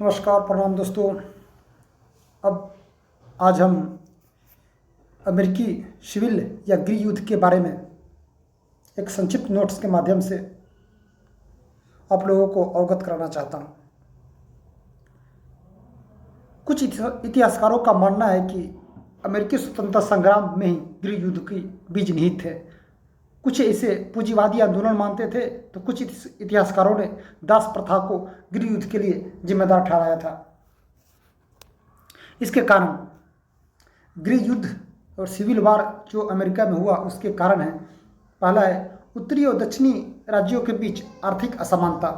नमस्कार, प्रणाम दोस्तों। अब आज हम अमेरिकी सिविल या गृह युद्ध के बारे में एक संक्षिप्त नोट्स के माध्यम से आप लोगों को अवगत कराना चाहता हूं। कुछ इतिहासकारों का मानना है कि अमेरिकी स्वतंत्रता संग्राम में ही गृह युद्ध की बीज निहित थे। कुछ इसे पूंजीवादी आंदोलन मानते थे, तो कुछ इतिहासकारों ने दास प्रथा को गृह युद्ध के लिए जिम्मेदार ठहराया था। इसके कारण गृह युद्ध और सिविल वार जो अमेरिका में हुआ उसके कारण है, पहला है उत्तरी और दक्षिणी राज्यों के बीच आर्थिक असमानता,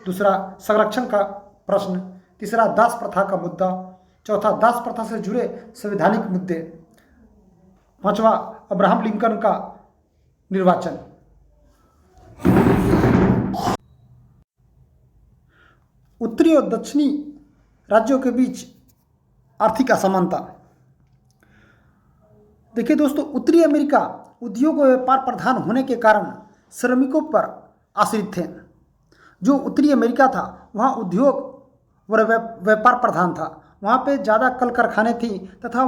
दूसरा संरक्षण का प्रश्न, तीसरा दास प्रथा का मुद्दा, चौथा दास प्रथा से जुड़े संवैधानिक मुद्दे, पांचवा अब्राहम लिंकन का निर्वाचन। उत्तरी और दक्षिणी राज्यों के बीच आर्थिक असमानता। देखिए दोस्तों, उत्तरी अमेरिका उद्योग और व्यापार प्रधान होने के कारण श्रमिकों पर आश्रित थे। जो उत्तरी अमेरिका था वहाँ उद्योग और व्यापार प्रधान था, वहाँ पे ज़्यादा कल कारखाने थी तथा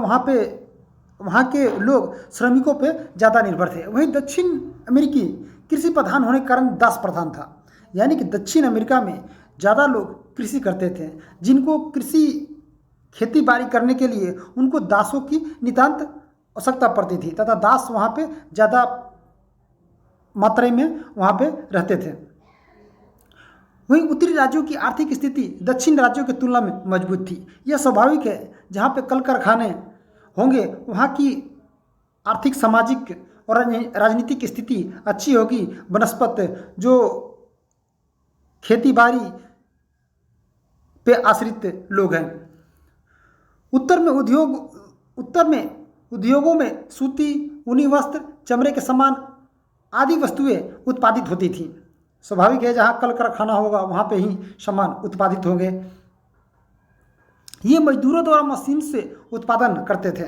वहाँ के लोग श्रमिकों पे ज़्यादा निर्भर थे। वहीं दक्षिण अमेरिकी कृषि प्रधान होने के कारण दास प्रधान था, यानी कि दक्षिण अमेरिका में ज़्यादा लोग कृषि करते थे, जिनको कृषि खेती बाड़ी करने के लिए उनको दासों की नितांत आवश्यकता पड़ती थी तथा दास वहाँ पे ज़्यादा मात्रा में वहाँ पे रहते थे। वहीं उत्तरी राज्यों की आर्थिक स्थिति दक्षिण राज्यों की तुलना में मजबूत थी। यह स्वाभाविक है, जहाँ पे कल कारखाने होंगे वहाँ की आर्थिक, सामाजिक और राजनीतिक स्थिति अच्छी होगी। बनस्पत जो खेती बाड़ी पे आश्रित लोग हैं। उत्तर में उद्योगों में सूती, ऊनी वस्त्र, चमड़े के सामान आदि वस्तुएं उत्पादित होती थीं। स्वाभाविक है, जहाँ कल कारखाना होगा वहाँ पे ही सामान उत्पादित होंगे। ये मजदूरों द्वारा मशीन से उत्पादन करते थे,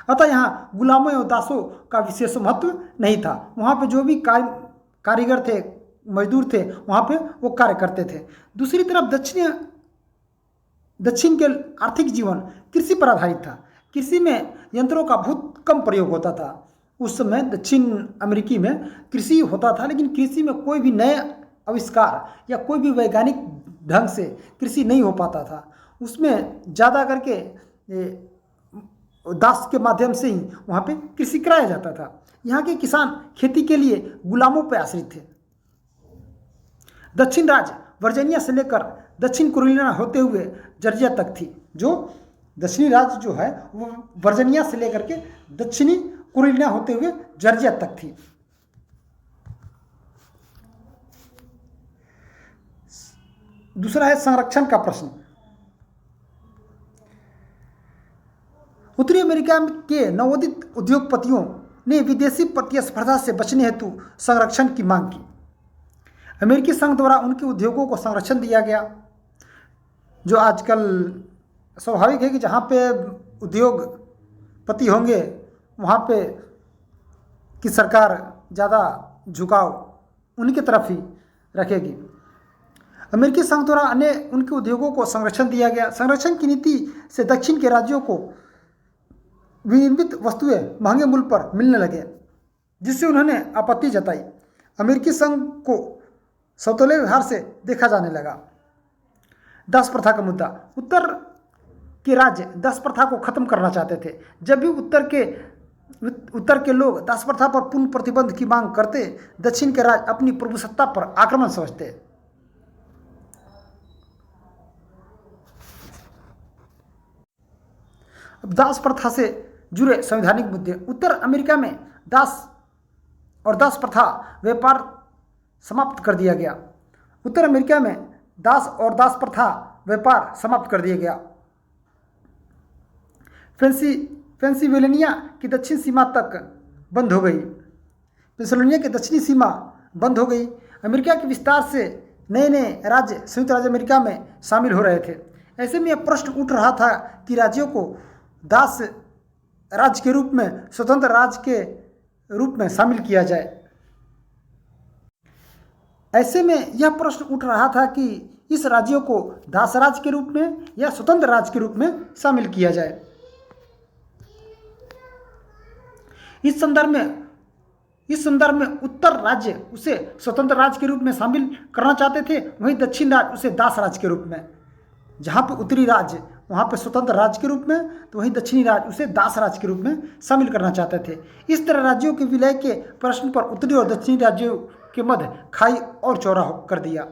अतः यहाँ गुलामों और दासों का विशेष महत्व नहीं था। वहाँ पे जो भी कारीगर थे, मजदूर थे, वहाँ पे वो कार्य करते थे। दूसरी तरफ दक्षिण के आर्थिक जीवन कृषि पर आधारित था। कृषि में यंत्रों का बहुत कम प्रयोग होता था। उस समय दक्षिण अमेरिकी में कृषि होता था, लेकिन कृषि में कोई भी नए आविष्कार या कोई भी वैज्ञानिक ढंग से कृषि नहीं हो पाता था। उसमें ज़्यादा करके दास के माध्यम से ही वहाँ पे कृषि कराया जाता था। यहाँ के किसान खेती के लिए गुलामों पर आश्रित थे। दक्षिण राज्य वर्जीनिया से लेकर दक्षिण कैरोलिना होते हुए जॉर्जिया तक थी। जो दक्षिणी राज्य जो है वो वर्जीनिया से लेकर के दक्षिणी कैरोलिना होते हुए जॉर्जिया तक थी। दूसरा है संरक्षण का प्रश्न। उत्तरी अमेरिका के नवोदित उद्योगपतियों ने विदेशी प्रतिस्पर्धा से बचने हेतु संरक्षण की मांग की। अमेरिकी संघ द्वारा उनके उद्योगों को संरक्षण दिया गया। जो आजकल स्वाभाविक है कि जहाँ पे उद्योगपति होंगे वहाँ पे की सरकार ज़्यादा झुकाव उन्हीं की तरफ ही रखेगी। अमेरिकी संघ द्वारा अन्य उनके उद्योगों को संरक्षण दिया गया। संरक्षण की नीति से दक्षिण के राज्यों को विनिर्मित वस्तुएं महंगे मूल्य पर मिलने लगे, जिससे उन्होंने आपत्ति जताई। अमेरिकी संघ को सौतेले व्यवहार से देखा जाने लगा। दास प्रथा का मुद्दा। उत्तर के राज्य दास प्रथा को खत्म करना चाहते थे। जब भी उत्तर के लोग दास प्रथा पर पूर्ण प्रतिबंध की मांग करते, दक्षिण के राज्य अपनी प्रभुसत्ता पर आक्रमण समझते। अब दास प्रथा से जुड़े संवैधानिक मुद्दे। उत्तर अमेरिका में दास प्रथा व्यापार समाप्त कर दिया गया। उत्तर अमेरिका में दास प्रथा व्यापार समाप्त कर दिया गया। पेंसिल्वेनिया की दक्षिण सीमा तक बंद हो गई। पेंसिल्वेनिया की दक्षिणी सीमा बंद हो गई। अमेरिका के विस्तार से नए नए राज्य संयुक्त राज्य अमेरिका में शामिल हो रहे थे। ऐसे में यह प्रश्न उठ रहा था कि राज्यों को दास राज्य के रूप में, स्वतंत्र राज्य के रूप में शामिल किया जाए। ऐसे में यह प्रश्न उठ रहा था कि इस राज्यों को दास राज्य के रूप में या स्वतंत्र राज्य के रूप में शामिल किया जाए। इस संदर्भ में उत्तर राज्य उसे स्वतंत्र राज्य के रूप में शामिल करना चाहते थे, वहीं दक्षिण राज्य उसे दास राज्य के रूप में। जहाँ पे उत्तरी राज्य वहाँ पे स्वतंत्र राज्य के रूप में, तो वहीं दक्षिणी राज्य उसे दास राज्य के रूप में शामिल करना चाहते थे। इस तरह राज्यों के विलय के प्रश्न पर उत्तरी और दक्षिणी राज्यों के मध्य खाई और चौड़ा कर दिया।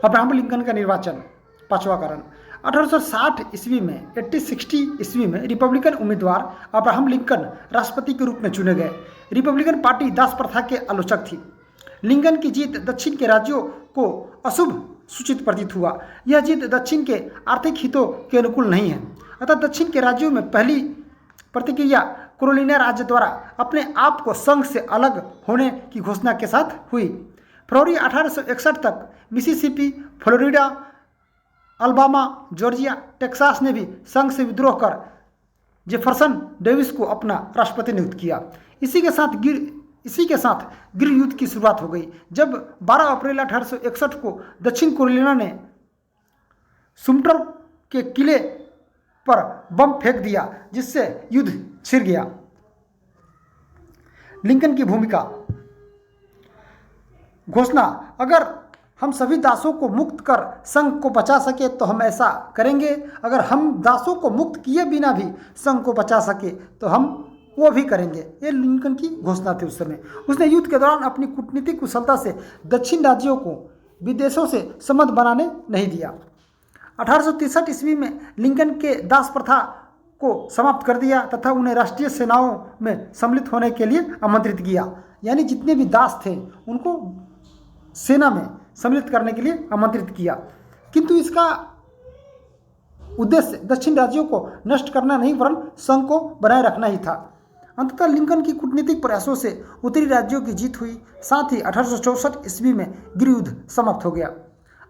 अब्राहम लिंकन का निर्वाचन, पांचवा कारण, 1860 ईस्वी में 1860 ईस्वी में रिपब्लिकन उम्मीदवार अब्राहम लिंकन राष्ट्रपति के रूप में चुने गए। रिपब्लिकन पार्टी दास प्रथा के आलोचक थी। लिंकन की जीत दक्षिण के राज्यों को अशुभ सूचित प्रतीत हुआ। यह जीत दक्षिण के आर्थिक हितों के अनुकूल नहीं है। अतः दक्षिण के राज्यों में पहली प्रतिक्रिया कैरोलिना राज्य द्वारा अपने आप को संघ से अलग होने की घोषणा के साथ हुई। फरवरी 1861 तक Mississippi, Florida, Alabama, Georgia, Texas ने भी संघ से विद्रोह कर जेफरसन डेविस को अपना राष्ट्रपति नियुक्त किया। इसी के साथ गृह युद्ध की शुरुआत हो गई, जब 12 अप्रैल 1861 को दक्षिण कैरोलिना ने सुमटर के किले पर बम फेंक दिया, जिससे युद्ध छिड़ गया। लिंकन की भूमिका, घोषणा, अगर हम सभी दासों को मुक्त कर संघ को बचा सके तो हम ऐसा करेंगे। अगर हम दासों को मुक्त किए बिना भी संघ को बचा सके तो हम वो भी करेंगे। ये लिंकन की घोषणा थी उस समय। उसने युद्ध के दौरान अपनी कूटनीतिक कुशलता से दक्षिण राज्यों को विदेशों से संबंध बनाने नहीं दिया। 1863 ईस्वी में लिंकन के दास प्रथा को समाप्त कर दिया तथा उन्हें राष्ट्रीय सेनाओं में सम्मिलित होने के लिए आमंत्रित किया। यानी जितने भी दास थे उनको सेना में सम्मिलित करने के लिए आमंत्रित किया, किंतु इसका उद्देश्य दक्षिण राज्यों को नष्ट करना नहीं वरन संघ को बनाए रखना ही था। अंततः लिंकन की कूटनीतिक प्रयासों से उत्तरी राज्यों की जीत हुई। साथ ही 1864 ईस्वी में गृह युद्ध समाप्त हो गया।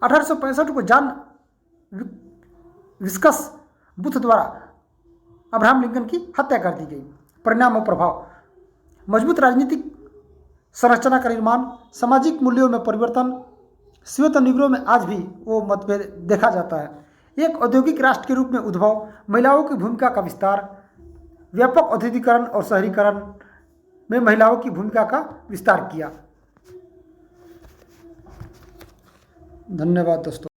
1865 को जॉन विस्कस बुथ द्वारा अब्राहम लिंकन की हत्या कर दी गई। परिणाम और प्रभाव, मजबूत राजनीतिक संरचना का निर्माण, सामाजिक मूल्यों में परिवर्तन, श्वेत निगरों में आज भी वो मतभेद देखा जाता है। एक औद्योगिक राष्ट्र के रूप में उद्भव, महिलाओं की भूमिका का विस्तार, व्यापक औद्योगिकरण और शहरीकरण में महिलाओं की भूमिका का विस्तार किया। धन्यवाद दोस्तों।